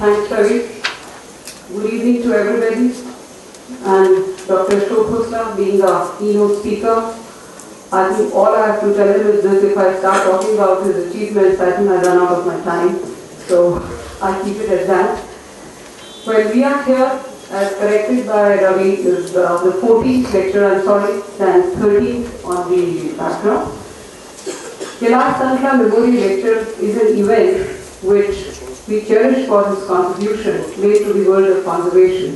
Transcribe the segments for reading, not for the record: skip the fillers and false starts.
Thanks, Ravi. Good evening to everybody. And Dr. Ashok Khosla being our keynote speaker, I think all I have to tell him is this: if I start talking about his achievements, I think I run out of my time. So I keep it at that. Well, we are here, as corrected by Ravi, is the 14th lecture, I'm sorry, stands 13th on the background. Kailash Sankhala Memorial Lecture is an event which we cherish for his contribution made to the world of conservation.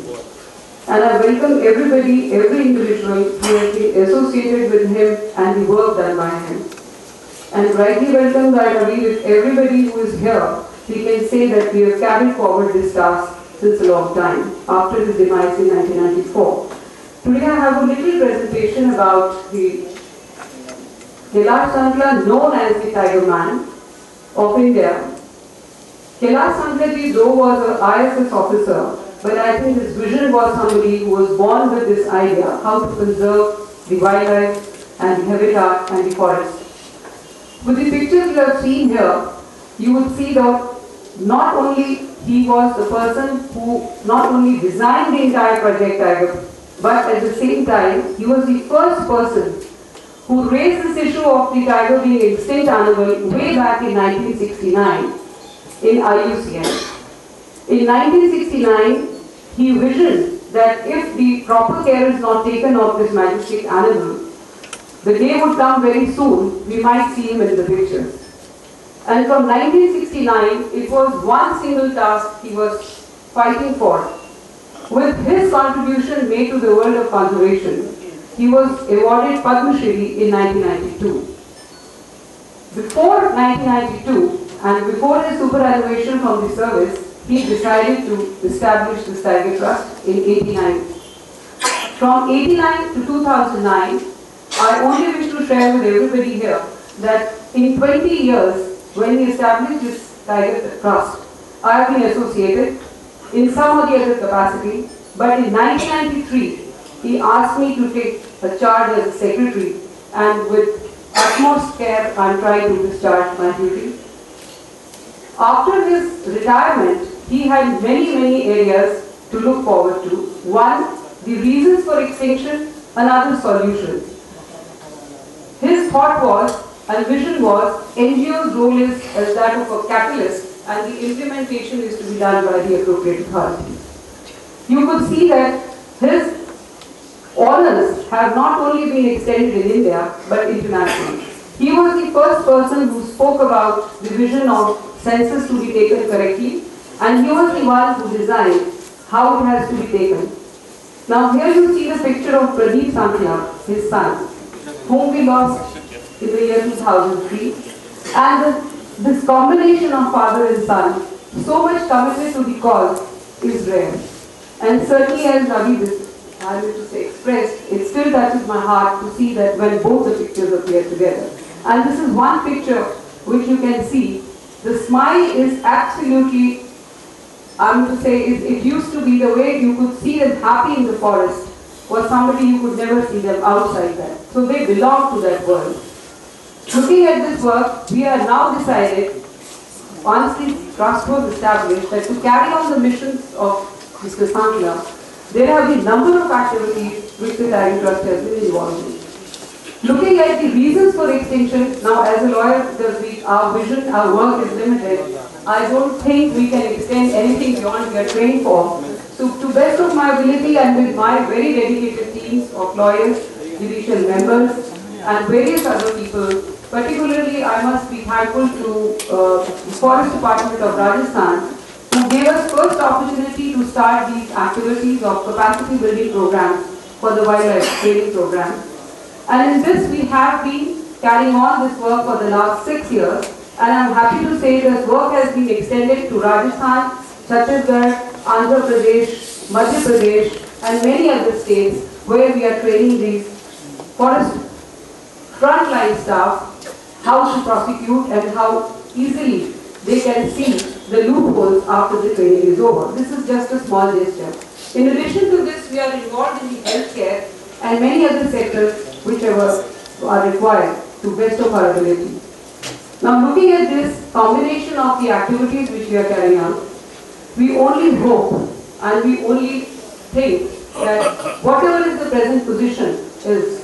And I welcome everybody, every individual who has been associated with him and the work done by him. And rightly welcome by Ravi, with everybody who is here, we can say that we have carried forward this task since a long time, after his demise in 1994. Today I have a little presentation about the Kailash Sankhala, known as the Tiger Man of India. Kailash Sankhala though was an ISS officer, but I think his vision was somebody who was born with this idea, how to conserve the wildlife and the habitat and the forest. With the pictures you have seen here, you would see that not only he was the person who not only designed the entire Project Tiger, but at the same time, he was the first person who raised this issue of the tiger being extinct animal way back in 1969 in IUCN. In 1969, he visioned that if the proper care is not taken of this majestic animal, the day would come very soon, we might see him in the pictures. And from 1969, it was one single task he was fighting for. With his contribution made to the world of conservation, he was awarded Padma Shri in 1992. Before 1992, and before his superannuation from the service, he decided to establish the Tiger Trust in 89. From 89 to 2009, I only wish to share with everybody here that in 20 years, when he established this Tiger Trust, I have been associated in some or the other capacity, but in 1993, he asked me to take a charge as a secretary, and with utmost care, I am trying to discharge my duty. After his retirement, he had many areas to look forward to. One, the reasons for extinction, another, solutions. His thought was, and vision was, NGO's role is as that of a catalyst, and the implementation is to be done by the appropriate authorities. You could see that his honors have not only been extended in India, but internationally. He was the first person who spoke about the vision of census to be taken correctly, and he was the one who designed how it has to be taken. Now here you see the picture of 13th Kailash, his son, whom we lost in the year 2003. And this combination of father and son, so much commitment to the cause, is rare. And certainly, as Ravi expressed, it still touches my heart to see that when both the pictures appear together. And this is one picture which you can see. The smile is absolutely, it used to be the way you could see them happy in the forest, was somebody you could never see them outside that. So they belong to that world. Looking at this work, we are now decided, once the trust was established, that to carry on the missions of Mr. Sankhala, there have been a number of activities which the Tiger Trust has been involved in. Looking at the reasons for extinction, now as a lawyer, because our vision, our work is limited, I don't think we can extend anything beyond we are trained for. So to best of my ability and with my very dedicated teams of lawyers, judicial members, and various other people, particularly I must be thankful to the Forest Department of Rajasthan, who gave us first opportunity to start these activities of capacity building programs for the wildlife training program. And in this we have been carrying on this work for the last 6 years, and I am happy to say this work has been extended to Rajasthan, Chhattisgarh, Andhra Pradesh, Madhya Pradesh, and many other states where we are training these forest frontline staff how to prosecute and how easily they can see the loopholes after the training is over. This is just a small gesture. In addition to this, we are involved in the healthcare and many other sectors whichever are required to best of our ability. Now looking at this combination of the activities which we are carrying out, we only hope and we only think that whatever is the present position is,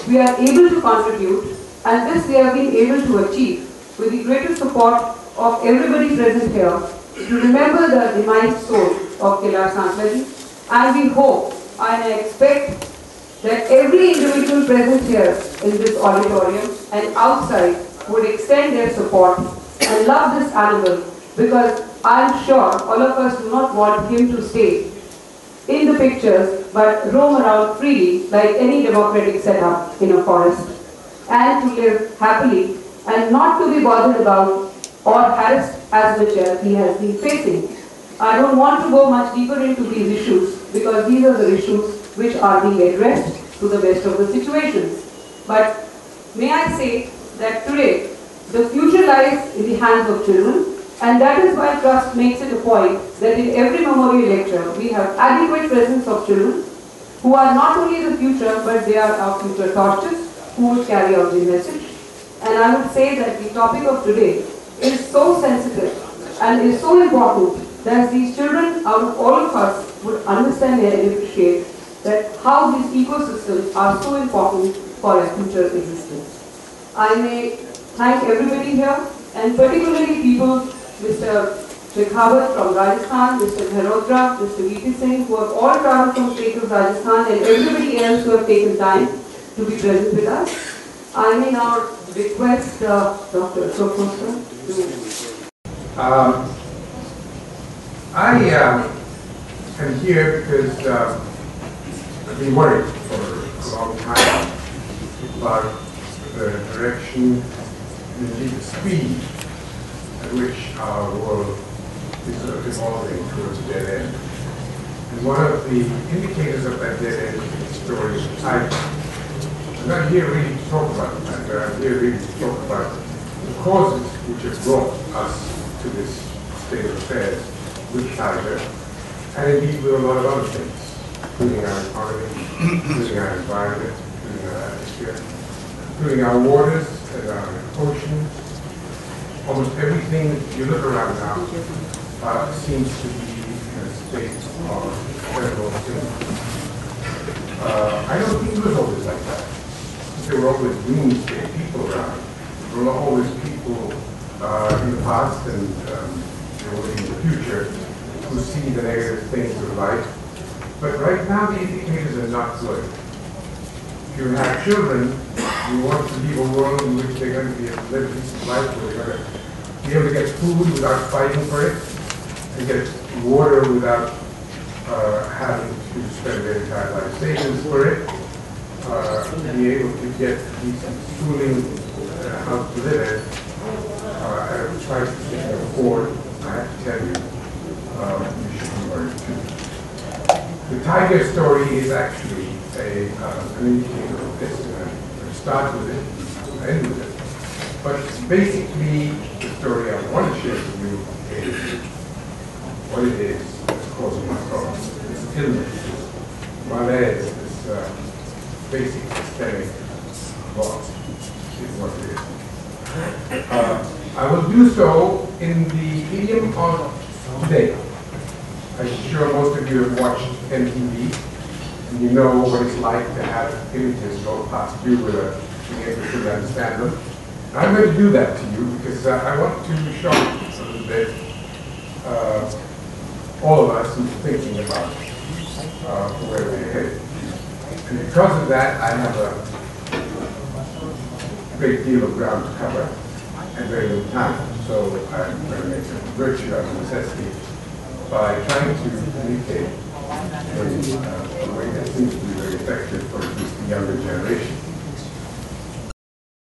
we are able to contribute, and this we have been able to achieve with the greatest support of everybody present here to remember the demise soul of Kailash Sankhala. And we hope and I expect that every individual present here in this auditorium and outside would extend their support and love this animal, because I am sure all of us do not want him to stay in the pictures but roam around freely like any democratic setup in a forest, and to live happily and not to be bothered about or harassed as much as he has been facing. I don't want to go much deeper into these issues because these are the issues which are being addressed to the best of the situations. But may I say that today the future lies in the hands of children, and that is why Trust makes it a point that in every memorial lecture we have adequate presence of children who are not only the future but they are our future torches who will carry out the message. And I would say that the topic of today is so sensitive and is so important that these children out of all of us would understand and appreciate that how these ecosystems are so important for our future existence. I may thank everybody here, and particularly people, Mr. Shekhawat from Rajasthan, Mr. Mehrotra, Mr. V.P. Singh, who have all traveled from state of Rajasthan, and everybody else who have taken time to be present with us. I may now request Dr. Ashok Khosla to... I am here because I've been worried for a long time about the direction and indeed the speed at which our world is evolving towards a dead end. And one of the indicators of that dead end is the story of the tiger. I'm not here really to talk about the tiger. I'm here really to talk about the causes which have brought us to this state of affairs with tiger, and indeed with a lot of other things, including our economy, including our environment, including our atmosphere, including our waters and our oceans. Almost everything you look around now seems to be in a state of terrible things. I don't think it was always like that. There were always doomsday people around. There were always people in the past and in the future who see the negative things of life. But right now the indicators are not good. If you have children, you want to leave a world in which they're going to be able to live a decent life, where they're going to be able to get food without fighting for it, and get water without having to spend their entire life savings for it, be able to get decent schooling, house to live in, at a price that they can afford. I have to tell you, you should be worried too. The tiger story is actually an indicator of this. I start with it, I end with it. But basically, the story I want to share with you is what it is that's causing my problems. This illness, malaise, this basic systemic loss is what it is. I will do so in the idiom of today. I'm sure most of you have watched MTV, and you know what it's like to have images go past you without being able to understand them. And I'm going to do that to you because I want to shock a little bit all of us into thinking about where we're headed. And because of that, I have a great deal of ground to cover and very little time. So I'm going to make a virtue out of necessity by trying to communicate in a way that seems to be very effective for